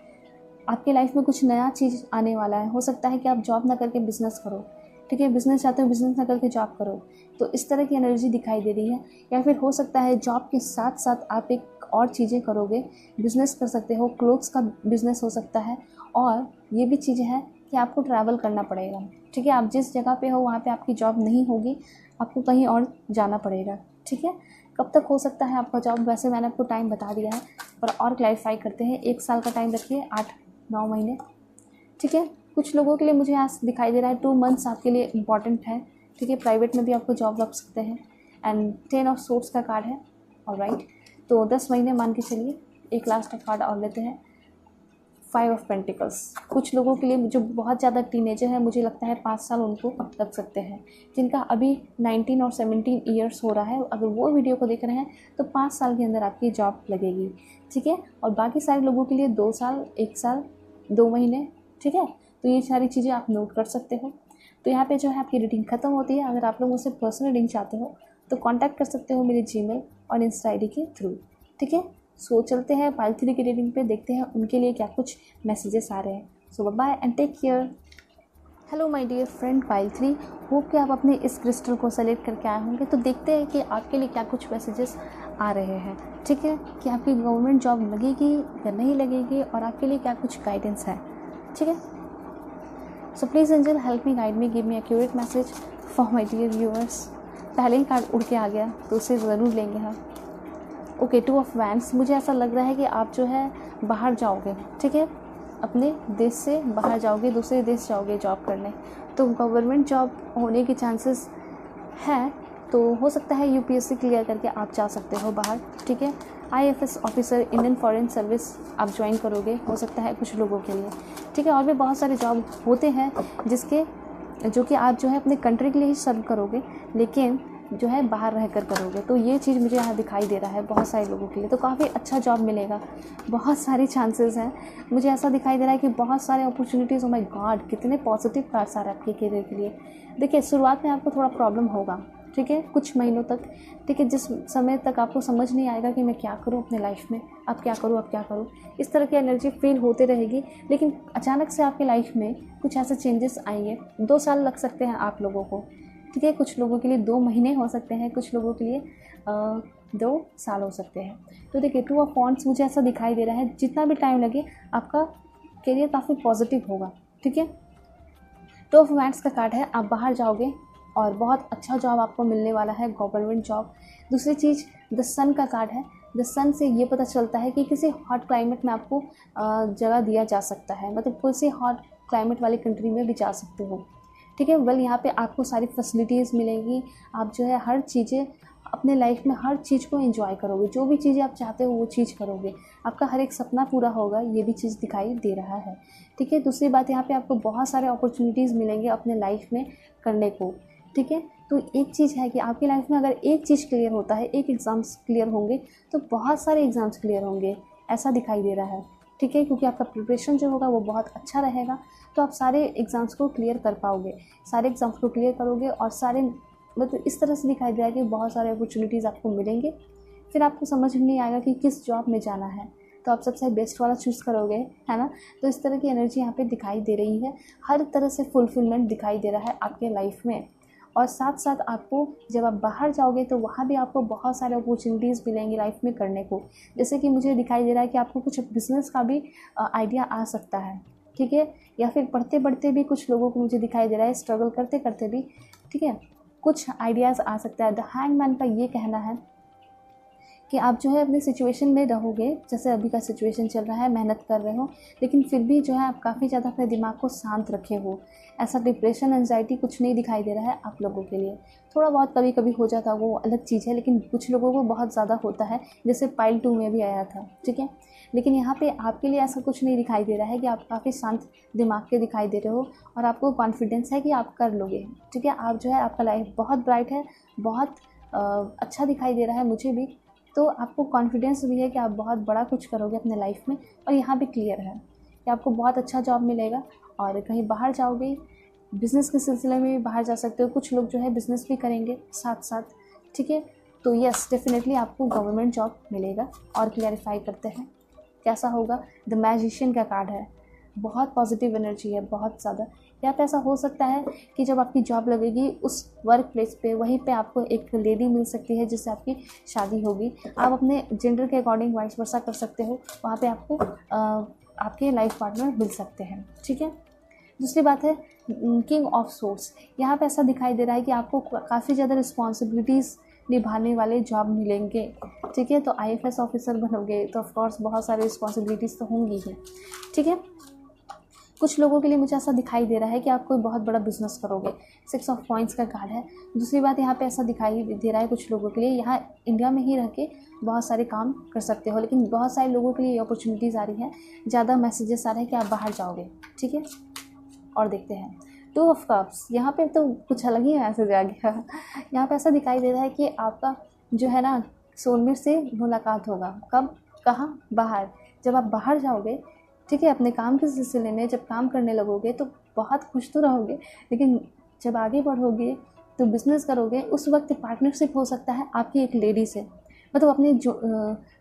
आपके लाइफ में कुछ नया चीज़ आने वाला है। हो सकता है कि आप जॉब ना करके बिजनेस करो। ठीक है, बिजनेस चाहते हो, बिजनेस ना करके जॉब करो। तो इस तरह की एनर्जी दिखाई दे रही है। या फिर हो सकता है जॉब के साथ साथ आप एक और चीज़ें करोगे, बिजनेस कर सकते हो, क्लोथ्स का बिजनेस हो सकता है। और ये भी चीज़ है कि आपको ट्रैवल करना पड़ेगा। ठीक है, आप जिस जगह पे हो वहाँ पे आपकी जॉब नहीं होगी, आपको कहीं और जाना पड़ेगा। ठीक है, कब तक हो सकता है आपका जॉब? वैसे मैंने आपको टाइम बता दिया है, पर और क्लैरिफाई करते हैं। 1 साल का टाइम रखिए, 8-9 महीने। ठीक है, कुछ लोगों के लिए मुझे यहाँ दिखाई दे रहा है 2 मंथ्स आपके लिए इंपॉर्टेंट है, ठीक है, प्राइवेट में भी आपको जॉब लग सकते हैं। एंड 10 ऑफ सोर्ड्स का कार्ड है, ऑलराइट। तो 10 महीने मान के चलिए। एक लास्ट का कार्ड और लेते हैं, 5 ऑफ पेंटिकल्स। कुछ लोगों के लिए जो बहुत ज़्यादा टीनेजर है, मुझे लगता है 5 साल उनको लग सकते हैं, जिनका अभी 19 और 17 ईयर्स हो रहा है। अगर वो वीडियो को देख रहे हैं तो 5 साल के अंदर आपकी जॉब लगेगी, ठीक है। और बाकी सारे लोगों के लिए 2 साल, 1 साल, 2 महीने, ठीक है। तो ये सारी चीज़ें आप नोट कर सकते हो। तो यहाँ पे जो है आपकी रीडिंग ख़त्म होती है। अगर आप लोग मुझसे पर्सनल रीडिंग चाहते हो तो कांटेक्ट कर सकते हो मेरे जीमेल और इंस्टा आईडी के थ्रू, ठीक है। सो चलते हैं पाइल 3 की रीडिंग पे, देखते हैं उनके लिए क्या कुछ मैसेजेस आ रहे हैं। So bye and take care. Hello my dear friend पाइल 3, होप कि आप अपने इस क्रिस्टल को सेलेक्ट करके आए होंगे। तो देखते हैं कि आपके लिए क्या कुछ मैसेजेस आ रहे हैं, ठीक है, कि आपकी गवर्नमेंट जॉब लगेगी या नहीं लगेगी और आपके लिए क्या कुछ गाइडेंस है, ठीक है। So please angel help me, guide me, give me accurate message for my dear viewers. पहले ही कार्ड उड़ के आ गया तो उसे ज़रूर लेंगे हम। Okay, 2 of wands. मुझे ऐसा लग रहा है कि आप जो है बाहर जाओगे, ठीक है, अपने देश से बाहर जाओगे, दूसरे देश जाओगे जॉब करने। तो गवर्नमेंट जॉब होने के चांसेस हैं, तो हो सकता है यूपीएससी क्लियर करके आप जा सकते हो बाहर, ठीक है। IFS officer, Indian foreign service आप ज्वाइन करोगे, हो सकता है कुछ लोगों के लिए, ठीक है। और भी बहुत सारे जॉब होते हैं जो कि आप जो है अपने कंट्री के लिए ही सर्व करोगे, लेकिन जो है बाहर रहकर करोगे। तो ये चीज़ मुझे यहाँ दिखाई दे रहा है बहुत सारे लोगों के लिए। तो काफ़ी अच्छा जॉब मिलेगा, बहुत सारी चांसेस हैं। मुझे ऐसा दिखाई दे रहा है कि बहुत सारे अपॉर्चुनिटीज़। ओ माय गॉड, कितने पॉजिटिव कार्ड्स आ रहे हैं आपके करियर के लिए। देखिए, शुरुआत में आपको थोड़ा प्रॉब्लम होगा, ठीक है, कुछ महीनों तक, ठीक है, जिस समय तक आपको समझ नहीं आएगा कि मैं क्या करूँ अपने लाइफ में, अब क्या करूँ, इस तरह की एनर्जी फील होते रहेगी। लेकिन अचानक से आपकी लाइफ में कुछ ऐसे चेंजेस आएंगे। 2 साल लग सकते हैं आप लोगों को, ठीक है, कुछ लोगों के लिए 2 महीने हो सकते हैं, कुछ लोगों के लिए 2 साल हो सकते हैं। तो देखिए, 2 ऑफ वॉन्ड्स मुझे ऐसा दिखाई दे रहा है, जितना भी टाइम लगे आपका करियर काफ़ी पॉजिटिव होगा, ठीक है। 2 ऑफ वॉन्ड्स का कार्ड है, आप बाहर जाओगे और बहुत अच्छा जॉब आपको मिलने वाला है, गवर्नमेंट जॉब। दूसरी चीज़, द सन का कार्ड है। द सन से ये पता चलता है कि किसी हॉट क्लाइमेट में आपको जगह दिया जा सकता है, मतलब किसी हॉट क्लाइमेट वाली कंट्री में भी जा सकते हो, ठीक है। वेल, यहाँ पे आपको सारी फैसिलिटीज़ मिलेंगी। आप जो है हर चीज़ें अपने लाइफ में हर चीज़ को एंजॉय करोगे, जो भी चीज़ें आप चाहते हो वो चीज़ करोगे, आपका हर एक सपना पूरा होगा, ये भी चीज़ दिखाई दे रहा है, ठीक है। दूसरी बात, यहाँ पे आपको बहुत सारे अपॉर्चुनिटीज़ मिलेंगे अपने लाइफ में करने को, ठीक है। तो एक चीज़ है कि आपकी लाइफ में अगर एक चीज़ क्लियर होता है, एक एग्ज़ाम्स क्लियर होंगे तो बहुत सारे एग्ज़ाम्स क्लियर होंगे, ऐसा दिखाई दे रहा है, ठीक है, क्योंकि आपका प्रिपरेशन जो होगा वो बहुत अच्छा रहेगा। तो आप सारे एग्ज़ाम्स को क्लियर कर पाओगे, सारे एग्ज़ाम्स को क्लियर करोगे और सारे, मतलब इस तरह से दिखाई दे रहा है कि बहुत सारे अपॉर्चुनिटीज़ आपको मिलेंगे। फिर आपको समझ नहीं आएगा कि किस जॉब में जाना है, तो आप सबसे बेस्ट वाला चूज़ करोगे, है ना। तो इस तरह की एनर्जी यहाँ पे दिखाई दे रही है, हर तरह से फुलफिलमेंट दिखाई दे रहा है आपके लाइफ में। और साथ साथ आपको जब आप बाहर जाओगे तो वहाँ भी आपको बहुत सारे अपॉर्चुनिटीज़ मिलेंगी लाइफ में करने को। जैसे कि मुझे दिखाई दे रहा है कि आपको कुछ बिज़नेस का भी आइडिया आ सकता है, ठीक है, या फिर पढ़ते पढ़ते भी कुछ लोगों को मुझे दिखाई दे रहा है, स्ट्रगल करते करते भी, ठीक है, कुछ आइडियाज़ आ सकता है। द हैंगमैन का ये कहना है कि आप जो है अपनी सिचुएशन में रहोगे, जैसे अभी का सिचुएशन चल रहा है, मेहनत कर रहे हो, लेकिन फिर भी जो है आप काफ़ी ज़्यादा अपने दिमाग को शांत रखे हो। ऐसा डिप्रेशन, एंजाइटी कुछ नहीं दिखाई दे रहा है आप लोगों के लिए। थोड़ा बहुत कभी कभी हो जाता है, वो अलग चीज़ है, लेकिन कुछ लोगों को बहुत ज़्यादा होता है, जैसे पाइल 2 में भी आया था, ठीक है। लेकिन यहाँ पे आपके लिए ऐसा कुछ नहीं दिखाई दे रहा है कि आप काफ़ी शांत दिमाग के दिखाई दे रहे हो और आपको कॉन्फिडेंस है कि आप कर लोगे, ठीक है। आप जो है, आपका लाइफ बहुत ब्राइट है, बहुत अच्छा दिखाई दे रहा है मुझे भी। तो आपको कॉन्फिडेंस भी है कि आप बहुत बड़ा कुछ करोगे अपने लाइफ में। और यहाँ भी क्लियर है कि आपको बहुत अच्छा जॉब मिलेगा और कहीं बाहर जाओगे, बिज़नेस के सिलसिले में भी बाहर जा सकते हो। कुछ लोग जो है बिज़नेस भी करेंगे साथ साथ, ठीक है। तो यस, डेफिनेटली आपको गवर्नमेंट जॉब मिलेगा। और क्लैरिफाई करते हैं कैसा होगा। द मैजिशियन का कार्ड है, बहुत पॉजिटिव एनर्जी है, बहुत ज़्यादा। यहाँ पे ऐसा हो सकता है कि जब आपकी जॉब लगेगी उस वर्क प्लेस पे, वहीं पे आपको एक लेडी मिल सकती है जिससे आपकी शादी होगी। आप अपने जेंडर के अकॉर्डिंग वाइस वर्सा कर सकते हो, वहाँ पे आपको आपके लाइफ पार्टनर मिल सकते हैं, ठीक है। दूसरी बात है किंग ऑफ सोर्ड्स। यहाँ पे ऐसा दिखाई दे रहा है कि आपको काफ़ी ज़्यादा रिस्पॉन्सिबिलिटीज़ निभाने वाले जॉब मिलेंगे, ठीक है। तो आईएफएस ऑफिसर बनोगे तो ऑफकोर्स बहुत सारी रिस्पॉन्सिबिलिटीज़ तो होंगी ही, ठीक है। कुछ लोगों के लिए मुझे ऐसा दिखाई दे रहा है कि आप कोई बहुत बड़ा बिजनेस करोगे, 6 ऑफ पॉइंट्स का कार्ड है। दूसरी बात यहाँ पे ऐसा दिखाई दे रहा है कुछ लोगों के लिए यहाँ इंडिया में ही रह के बहुत सारे काम कर सकते हो, लेकिन बहुत सारे लोगों के लिए अपॉर्चुनिटीज़ आ रही हैं, ज़्यादा मैसेजेस आ रहे हैं कि आप बाहर जाओगे, ठीक है। और देखते हैं 2 ऑफ कप्स, यहाँ पे तो कुछ अलग ही मैसेज आ गया। यहाँ पे ऐसा दिखाई दे रहा है कि आपका जो है ना सोलमेट से मुलाकात होगा। कब, कहाँ, बाहर। जब आप बाहर जाओगे, ठीक है, अपने काम के सिलसिले में जब काम करने लगोगे तो बहुत खुश तो रहोगे, लेकिन जब आगे बढ़ोगे तो बिज़नेस करोगे, उस वक्त पार्टनरशिप हो सकता है आपकी एक लेडी से, मतलब अपने जो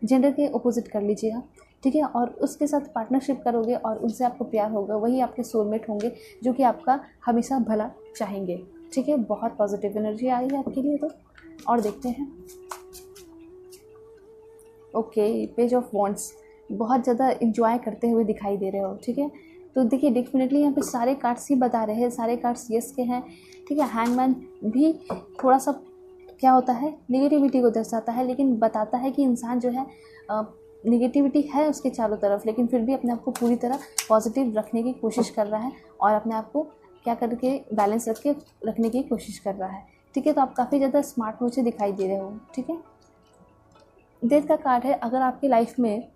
जेंडर के अपोजिट कर लीजिएगा, ठीक है, और उसके साथ पार्टनरशिप करोगे और उनसे आपको प्यार होगा, वही आपके सोलमेट होंगे जो कि आपका हमेशा भला चाहेंगे, ठीक है। बहुत पॉजिटिव एनर्जी आई है आपके लिए। तो और देखते हैं, ओके, पेज ऑफ वॉन्ड्स, बहुत ज़्यादा इंजॉय करते हुए दिखाई दे रहे हो, ठीक है। तो देखिए डेफिनेटली यहाँ पे सारे कार्ड्स ही बता रहे हैं, सारे कार्ड्स यस के हैं, ठीक है। हैंगमैन भी थोड़ा सा क्या होता है, नेगेटिविटी को दर्शाता है, लेकिन बताता है कि इंसान जो है नेगेटिविटी है उसके चारों तरफ, लेकिन फिर भी अपने आप को पूरी तरह पॉजिटिव रखने की कोशिश कर रहा है और अपने आप को क्या करके बैलेंस रखने की कोशिश कर रहा है, ठीक है। तो आप काफ़ी ज़्यादा स्मार्ट मुझे दिखाई दे रहे हो, ठीक है। डेथ का कार्ड है, अगर आपकी लाइफ में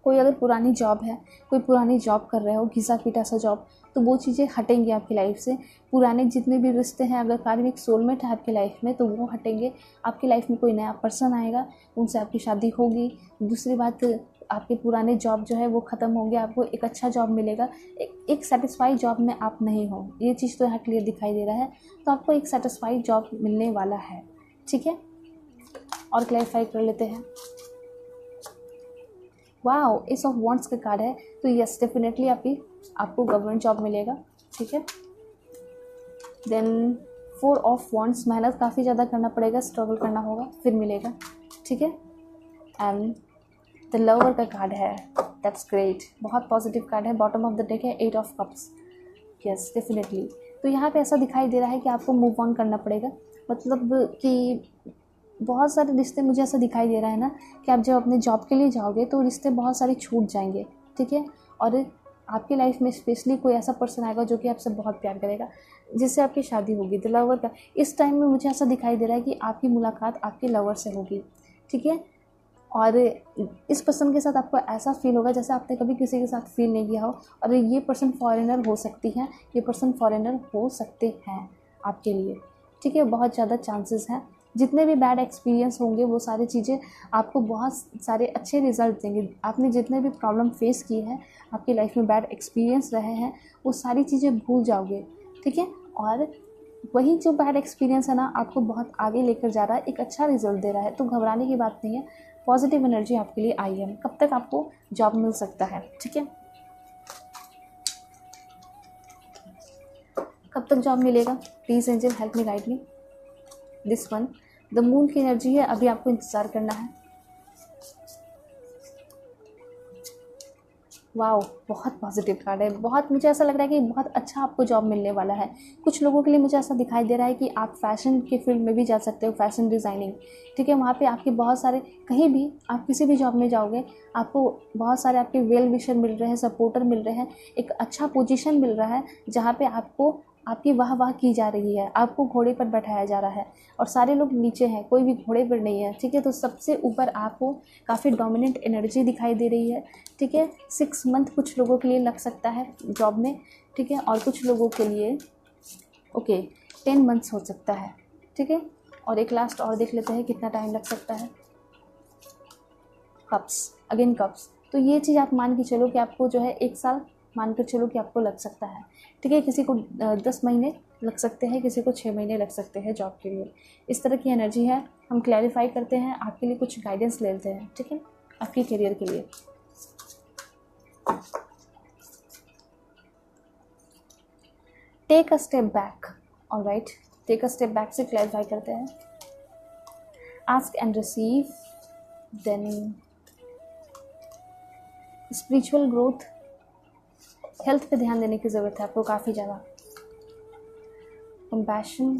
कोई अगर पुरानी जॉब है, कोई पुरानी जॉब कर रहे हो, घिसा पीटा सा जॉब, तो वो चीज़ें हटेंगी आपकी लाइफ से। पुराने जितने भी रिश्ते हैं, अगर कार्मिक सोलमेट है आपकी लाइफ में, तो वो हटेंगे। आपकी लाइफ में कोई नया पर्सन आएगा, उनसे आपकी शादी होगी। दूसरी बात, आपके पुराने जॉब जो है वो ख़त्म होंगे, आपको एक अच्छा जॉब मिलेगा। एक सेटिस्फाइड जॉब में आप नहीं हो, ये चीज़ तो यहाँ क्लियर दिखाई दे रहा है। तो आपको एक सेटिस्फाइड जॉब मिलने वाला है, ठीक है। और क्लैरिफाई कर लेते हैं। वाओ, एस ऑफ वॉन्ड्स का कार्ड है, तो यस डेफिनेटली आपको गवर्नमेंट जॉब मिलेगा, ठीक है। देन 4 ऑफ वॉन्ड्स, मेहनत काफ़ी ज़्यादा करना पड़ेगा, स्ट्रगल करना होगा, फिर मिलेगा, ठीक है। एंड द लवर का कार्ड है, दैट्स ग्रेट, बहुत पॉजिटिव कार्ड है। बॉटम ऑफ द डेक है 8 ऑफ कप्स, यस डेफिनेटली। तो यहाँ पे ऐसा दिखाई दे रहा है कि आपको मूव ऑन करना पड़ेगा, मतलब कि बहुत सारे रिश्ते, मुझे ऐसा दिखाई दे रहा है ना कि आप जब अपने जॉब के लिए जाओगे तो रिश्ते बहुत सारे छूट जाएंगे, ठीक है। और आपकी लाइफ में स्पेशली कोई ऐसा पर्सन आएगा जो कि आपसे बहुत प्यार करेगा, जिससे आपकी शादी होगी। द लवर का इस टाइम में मुझे ऐसा दिखाई दे रहा है कि आपकी मुलाकात आपके लवर से होगी, ठीक है। और इस पर्सन के साथ आपको ऐसा फील होगा जैसे आपने कभी किसी के साथ फील नहीं किया हो, और ये पर्सन फॉरेनर हो सकती है, ये पर्सन फॉरेनर हो सकते हैं आपके लिए, ठीक है। बहुत ज़्यादा चांसेस हैं। जितने भी बैड एक्सपीरियंस होंगे वो सारी चीज़ें आपको बहुत सारे अच्छे रिजल्ट देंगे। आपने जितने भी प्रॉब्लम फेस की है, आपकी लाइफ में बैड एक्सपीरियंस रहे हैं, वो सारी चीज़ें भूल जाओगे, ठीक है। और वही जो बैड एक्सपीरियंस है ना, आपको बहुत आगे लेकर जा रहा है, एक अच्छा रिजल्ट दे रहा है। तो घबराने की बात नहीं है, पॉजिटिव एनर्जी आपके लिए आई है। कब तक आपको जॉब मिल सकता है, ठीक है, कब तक जॉब मिलेगा? Please angel help me, guide me. This one, the moon की एनर्जी है, अभी आपको इंतज़ार करना है। वाओ, बहुत पॉजिटिव कार्ड है, बहुत मुझे ऐसा लग रहा है कि बहुत अच्छा आपको जॉब मिलने वाला है। कुछ लोगों के लिए मुझे ऐसा दिखाई दे रहा है कि आप फैशन के फील्ड में भी जा सकते हो, फैशन डिज़ाइनिंग, ठीक है। वहाँ पे आपके बहुत सारे, कहीं भी आप किसी भी जॉब में जाओगे, आपको बहुत सारे आपके वेल विशर मिल रहे हैं, सपोर्टर मिल रहे हैं, एक अच्छा पोजीशन मिल रहा है जहाँ पे आपको आपकी वाह वाह की जा रही है, आपको घोड़े पर बैठाया जा रहा है और सारे लोग नीचे हैं, कोई भी घोड़े पर नहीं है, ठीक है। तो सबसे ऊपर आपको काफ़ी डोमिनेंट एनर्जी दिखाई दे रही है, ठीक है। 6 मंथ कुछ लोगों के लिए लग सकता है जॉब में, ठीक है, और कुछ लोगों के लिए ओके 10 मंथ्स हो सकता है, ठीक है। और एक लास्ट और देख लेते हैं कितना टाइम लग सकता है। कप्स, अगेन कप्स, तो ये चीज़ आप मान के चलो कि आपको जो है 1 साल मानकर चलो कि आपको लग सकता है, ठीक है। किसी को 10 महीने लग सकते हैं, किसी को 6 महीने लग सकते हैं जॉब के लिए। इस तरह की एनर्जी है। हम क्लैरिफाई करते हैं, आपके लिए कुछ गाइडेंस ले लेते हैं, ठीक है, आपके करियर के लिए। Take a step back, alright, take a step back से क्लैरिफाई करते हैं। Ask and receive, then spiritual growth, health पे ध्यान देने की ज़रूरत है आपको काफ़ी ज़्यादा। कंपैशन,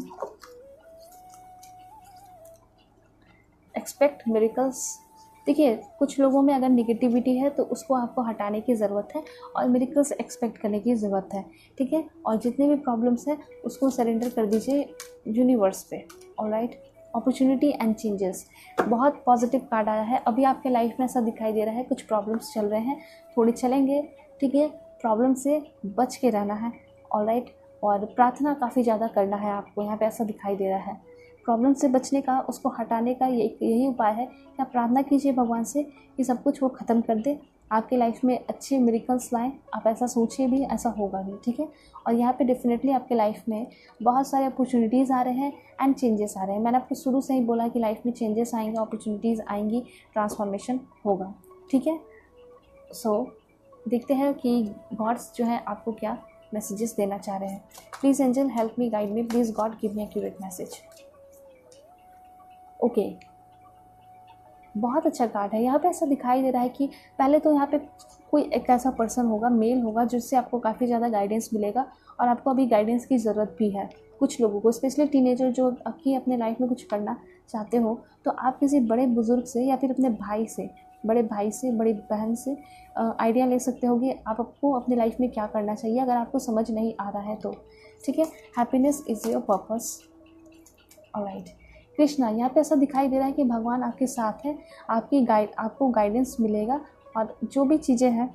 एक्सपेक्ट मिरेकल्स, देखिए, कुछ लोगों में अगर नेगेटिविटी है तो उसको आपको हटाने की ज़रूरत है और मिरेकल्स एक्सपेक्ट करने की ज़रूरत है, ठीक है। और जितने भी प्रॉब्लम्स हैं उसको सरेंडर कर दीजिए यूनिवर्स पे। ऑलराइट, अपॉर्चुनिटी एंड चेंजेस, बहुत पॉजिटिव कार्ड आया है। अभी आपके लाइफ में ऐसा दिखाई दे रहा है कुछ प्रॉब्लम्स चल रहे हैं, थोड़े चलेंगे, ठीक है। प्रॉब्लम से बच के रहना है, ऑलराइट। और प्रार्थना काफ़ी ज़्यादा करना है आपको, यहाँ पे ऐसा दिखाई दे रहा है। प्रॉब्लम से बचने का, उसको हटाने का यही उपाय है कि आप प्रार्थना कीजिए भगवान से कि सब कुछ वो ख़त्म कर दे, आपकी लाइफ में अच्छे मिरेकल्स लाएं। आप ऐसा सोचिए भी, ऐसा होगा भी, ठीक है। और यहाँ पे डेफिनेटली आपके लाइफ में बहुत सारे अपॉर्चुनिटीज़ आ रहे हैं एंड चेंजेस आ रहे हैं। मैंने आपको शुरू से ही बोला कि लाइफ में चेंजेस आएंगे, अपॉर्चुनिटीज़ आएंगी, ट्रांसफॉर्मेशन होगा, ठीक है। सो देखते हैं कि गॉड्स जो है आपको क्या मैसेजेस देना चाह रहे हैं। Please angel help me, guide me, please God give me accurate message. Okay, बहुत अच्छा कार्ड है। यहाँ पे ऐसा दिखाई दे रहा है कि पहले तो यहाँ पे कोई एक ऐसा पर्सन होगा, मेल होगा, जिससे आपको काफ़ी ज़्यादा गाइडेंस मिलेगा और आपको अभी गाइडेंस की ज़रूरत भी है। कुछ लोगों को, स्पेशली टीनेजर जो आपकी अपने लाइफ में कुछ करना चाहते हो, तो आप किसी बड़े बुज़ुर्ग से या फिर अपने भाई से, बड़े भाई से, बड़ी बहन से आइडिया ले सकते हो कि आपको अपनी लाइफ में क्या करना चाहिए, अगर आपको समझ नहीं आ रहा है तो, ठीक है। Happiness is your purpose. Alright, Krishna, यहाँ पे ऐसा दिखाई दे रहा है कि भगवान आपके साथ है, आपको गाइडेंस मिलेगा और जो भी चीज़ें हैं,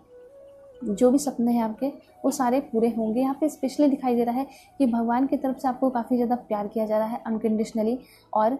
जो भी सपने हैं आपके, वो सारे पूरे होंगे। यहाँ पे स्पेशली दिखाई दे रहा है कि भगवान की तरफ से आपको काफ़ी ज़्यादा प्यार किया जा रहा है अनकंडीशनली, और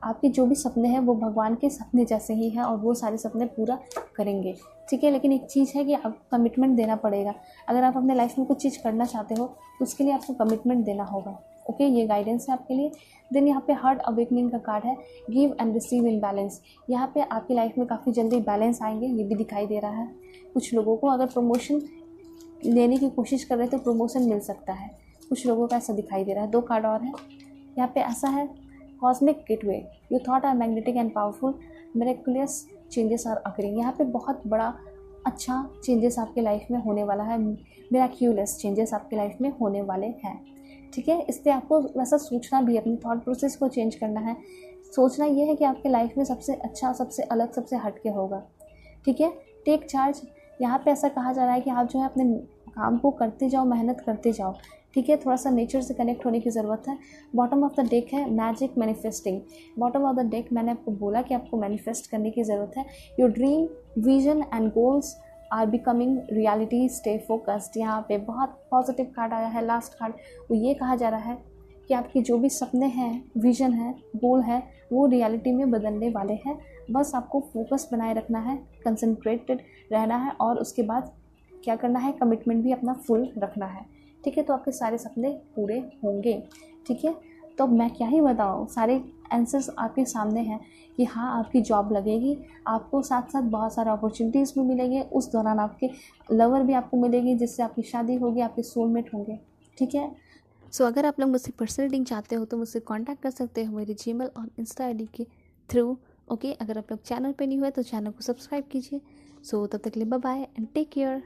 आपके जो भी सपने हैं वो भगवान के सपने जैसे ही हैं और वो सारे सपने पूरा करेंगे, ठीक है। लेकिन एक चीज़ है कि आपको कमिटमेंट देना पड़ेगा। अगर आप अपने लाइफ में कुछ चीज़ करना चाहते हो तो उसके लिए आपको कमिटमेंट देना होगा, ओके। ये गाइडेंस है आपके लिए। देन यहाँ पे हार्ट अवेकनिंग का कार्ड है, give and receive in balance. यहाँ पे आपकी लाइफ में काफ़ी जल्दी बैलेंस आएंगे, ये भी दिखाई दे रहा है। कुछ लोगों को अगर प्रमोशन लेने की कोशिश कर रहे हैं तो प्रमोशन मिल सकता है, कुछ लोगों का ऐसा दिखाई दे रहा है। 2 कार्ड और हैं यहाँ पे, ऐसा है cosmic gateway, you thought are magnetic and powerful, miraculous changes are occurring. यहाँ पे बहुत बड़ा अच्छा चेंजेस आपके लाइफ में होने वाला है, मिराक्यूलस चेंजेस आपके लाइफ में होने वाले हैं, ठीक है। इसलिए आपको वैसा सोचना भी, अपनी थॉट प्रोसेस को चेंज करना है। सोचना ये है कि आपके लाइफ में सबसे अच्छा, सबसे अलग, सबसे हटके होगा, ठीक है। टेक चार्ज, यहाँ पे ऐसा कहा जा रहा है कि आप जो है अपने काम को करते जाओ, मेहनत करते जाओ, ठीक है। थोड़ा सा नेचर से कनेक्ट होने की ज़रूरत है। बॉटम ऑफ द डेक है magic manifesting. Bottom of the deck मैंने आपको बोला कि आपको मैनिफेस्ट करने की ज़रूरत है। Your dream, vision and goals are becoming reality, stay focused. यहाँ पे बहुत पॉजिटिव कार्ड आया है, लास्ट कार्ड। वो ये कहा जा रहा है कि आपके जो भी सपने हैं, विजन है, गोल है, वो रियलिटी में बदलने वाले हैं। बस आपको फोकस बनाए रखना है, कंसंट्रेटेड रहना है और उसके बाद क्या करना है, कमिटमेंट भी अपना फुल रखना है, ठीक है। तो आपके सारे सपने पूरे होंगे, ठीक है। तो मैं क्या ही बताऊँ, सारे आंसर्स आपके सामने हैं कि हाँ, आपकी जॉब लगेगी, आपको साथ साथ बहुत सारे अपॉर्चुनिटीज़ भी मिलेंगे, उस दौरान आपके लवर भी आपको मिलेगी, जिससे आपकी शादी होगी, आपके सोलमेट होंगे, ठीक है। सो अगर आप लोग मुझसे पर्सनल रीडिंग चाहते हो तो मुझसे कांटेक्ट कर सकते हो मेरे जीमेल और इंस्टा आईडी के थ्रू, ओके। अगर आप लोग चैनल पे नहीं हुए तो चैनल को सब्सक्राइब कीजिए। सो तब तक के लिए bye bye and take care.